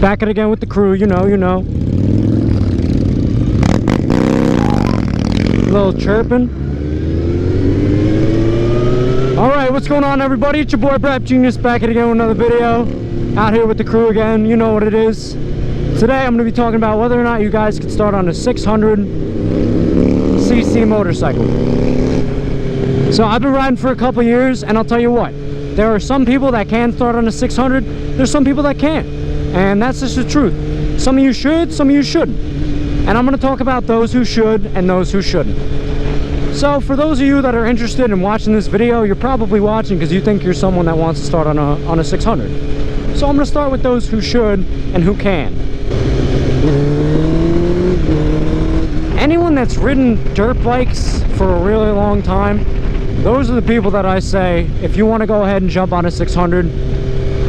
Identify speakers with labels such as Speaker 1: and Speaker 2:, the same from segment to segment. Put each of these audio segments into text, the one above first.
Speaker 1: Back it again with the crew, you know. A little chirping. Alright, what's going on, everybody? It's your boy Brap Genius back at again with another video. Out here with the crew again, you know what it is. Today I'm going to be talking about whether or not you guys can start on a 600cc motorcycle. So I've been riding for a couple years, and I'll tell you what, there are some people that can start on a 600, there's some people that can't. And that's just the truth. Some of you should, some of you shouldn't. And I'm going to talk about those who should and those who shouldn't. So for those of you that are interested in watching this video, you're probably watching because you think you're someone that wants to start on a 600. So I'm going to start with those who should and who can. Anyone that's ridden dirt bikes for a really long time, those are the people that I say, if you want to go ahead and jump on a 600,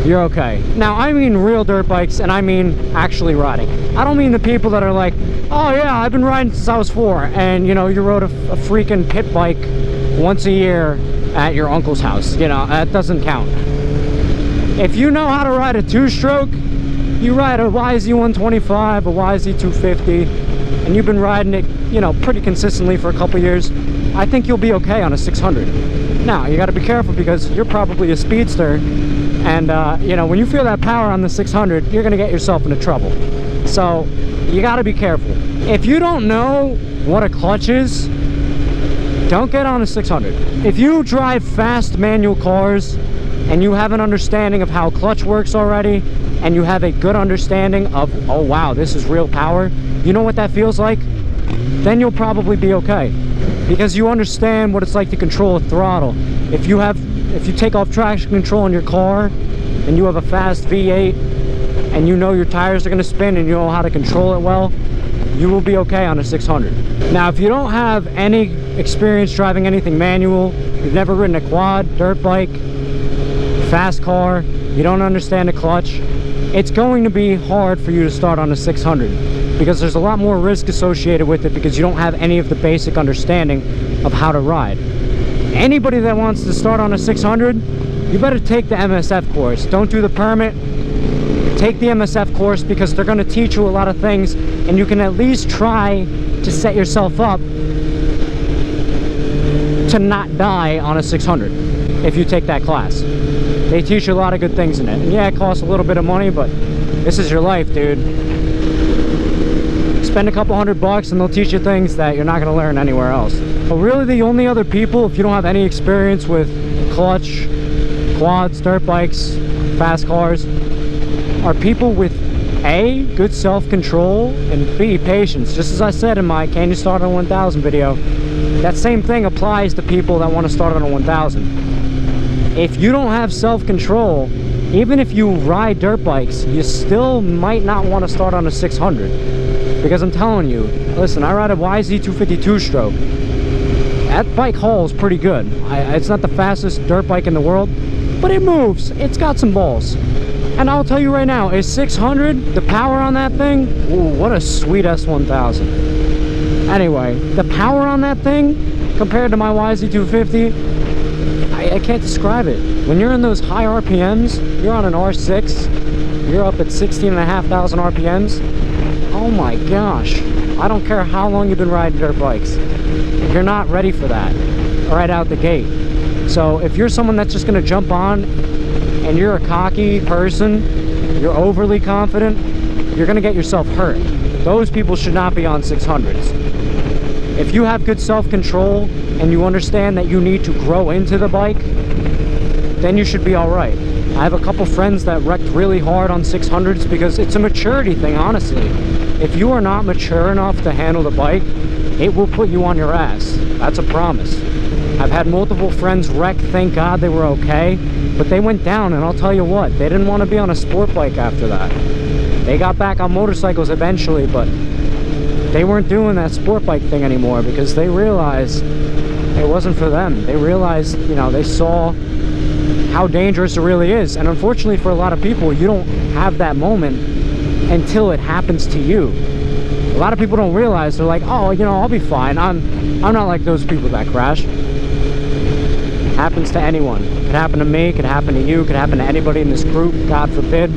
Speaker 1: you're okay. Now, I mean real dirt bikes, and I mean actually riding. I don't mean the people that are like, oh yeah, I've been riding since I was 4, and you know, you rode a freaking pit bike once a year at your uncle's house. You know, that doesn't count. If you know how to ride a 2-stroke, you ride a YZ125, a YZ250, and you've been riding it, you know, pretty consistently for a couple years, I think you'll be okay on a 600. Now, you got to be careful because you're probably a speedster, and you know, when you feel that power on the 600, you're going to get yourself into trouble. So you got to be careful. If you don't know what a clutch is, don't get on a 600. If you drive fast manual cars and you have an understanding of how clutch works already, and you have a good understanding of, oh wow, this is real power, you know what that feels like, then you'll probably be okay, because you understand what it's like to control a throttle. If you take off traction control in your car and you have a fast V8 and you know your tires are going to spin and you know how to control it well, you will be okay on a 600. Now, if you don't have any experience driving anything manual, you've never ridden a quad, dirt bike, fast car, you don't understand the clutch, it's going to be hard for you to start on a 600 because there's a lot more risk associated with it because you don't have any of the basic understanding of how to ride. Anybody that wants to start on a 600, you better take the MSF course. Don't do the permit. Take the MSF course because they're going to teach you a lot of things, and you can at least try to set yourself up to not die on a 600 if you take that class. They teach you a lot of good things in it. And yeah, it costs a little bit of money, but this is your life, dude. Spend a couple $100 and they'll teach you things that you're not going to learn anywhere else. But really the only other people, if you don't have any experience with clutch, quads, dirt bikes, fast cars, are people with A, good self-control, and B, patience. Just as I said in my Can You Start on 1000 video, that same thing applies to people that want to start on a 1000. If you don't have self-control, even if you ride dirt bikes, you still might not want to start on a 600. Because I'm telling you, listen, I ride a YZ250 2-stroke. That bike hauls pretty good. It's not the fastest dirt bike in the world, but it moves. It's got some balls. And I'll tell you right now, a 600, the power on that thing, ooh, what a sweet S1000. Anyway, the power on that thing, compared to my YZ250, I can't describe it. When you're in those high RPMs, you're on an R6, you're up at 16,500 RPMs, oh my gosh, I don't care how long you've been riding dirt bikes, you're not ready for that right out the gate. So if you're someone that's just going to jump on and you're a cocky person, you're overly confident, you're going to get yourself hurt. Those people should not be on 600s. If you have good self-control and you understand that you need to grow into the bike, then you should be alright. I have a couple friends that wrecked really hard on 600s because it's a maturity thing, honestly. If you are not mature enough to handle the bike, it will put you on your ass. That's a promise. I've had multiple friends wreck, thank God they were okay, but they went down, and I'll tell you what, they didn't want to be on a sport bike after that. They got back on motorcycles eventually, but they weren't doing that sport bike thing anymore because they realized it wasn't for them. They realized, you know, they saw how dangerous it really is. And unfortunately for a lot of people, you don't have that moment until it happens to you. A lot of people don't realize, they're like, oh, you know, I'll be fine. I'm not like those people that crash. It happens to anyone. It could happen to me, it could happen to you, it could happen to anybody in this group, God forbid.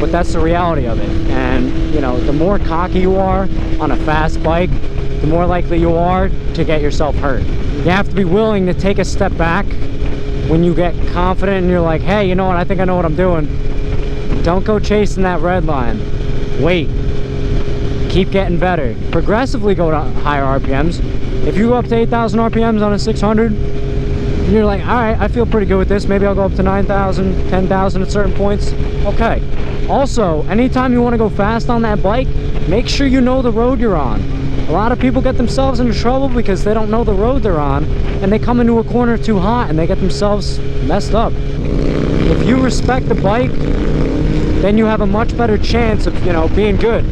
Speaker 1: but that's the reality of it. And you know, the more cocky you are on a fast bike, the more likely you are to get yourself hurt. You have to be willing to take a step back when you get confident and you're like, hey, you know what, I think I know what I'm doing. Don't go chasing that red line. Wait. Keep getting better. Progressively go to higher RPMs. If you go up to 8,000 RPMs on a 600, and you're like, all right, I feel pretty good with this. Maybe I'll go up to 9,000, 10,000 at certain points. Okay. Also, anytime you want to go fast on that bike, make sure you know the road you're on. A lot of people get themselves into trouble because they don't know the road they're on, and they come into a corner too hot and they get themselves messed up. If you respect the bike, then you have a much better chance of, you know, being good.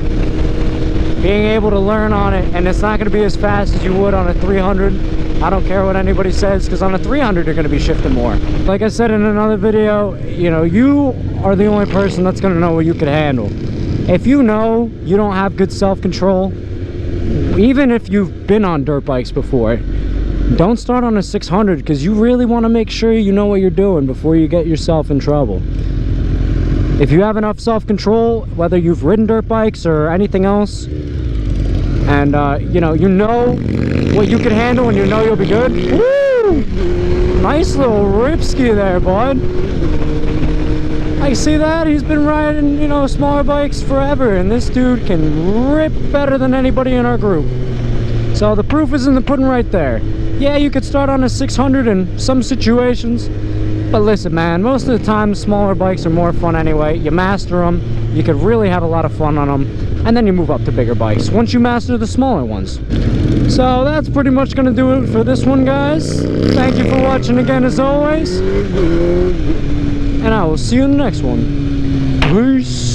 Speaker 1: Being able to learn on it, and it's not going to be as fast as you would on a 300. I don't care what anybody says, because on a 300 you're going to be shifting more. Like I said in another video, you know, you are the only person that's going to know what you can handle. If you know you don't have good self-control, even if you've been on dirt bikes before, don't start on a 600, because you really want to make sure you know what you're doing before you get yourself in trouble. If you have enough self-control, whether you've ridden dirt bikes or anything else, and you know what you can handle and you know you'll be good. Woo! Nice little ripski there, bud. I see that he's been riding, you know, smaller bikes forever, and this dude can rip better than anybody in our group. So the proof is in the pudding right there. Yeah, you could start on a 600 in some situations, but listen, man, most of the time smaller bikes are more fun anyway. You master them, you could really have a lot of fun on them, and then you move up to bigger bikes once you master the smaller ones. So that's pretty much gonna do it for this one, guys. Thank you for watching again, as always, and I will see you in the next one. Peace.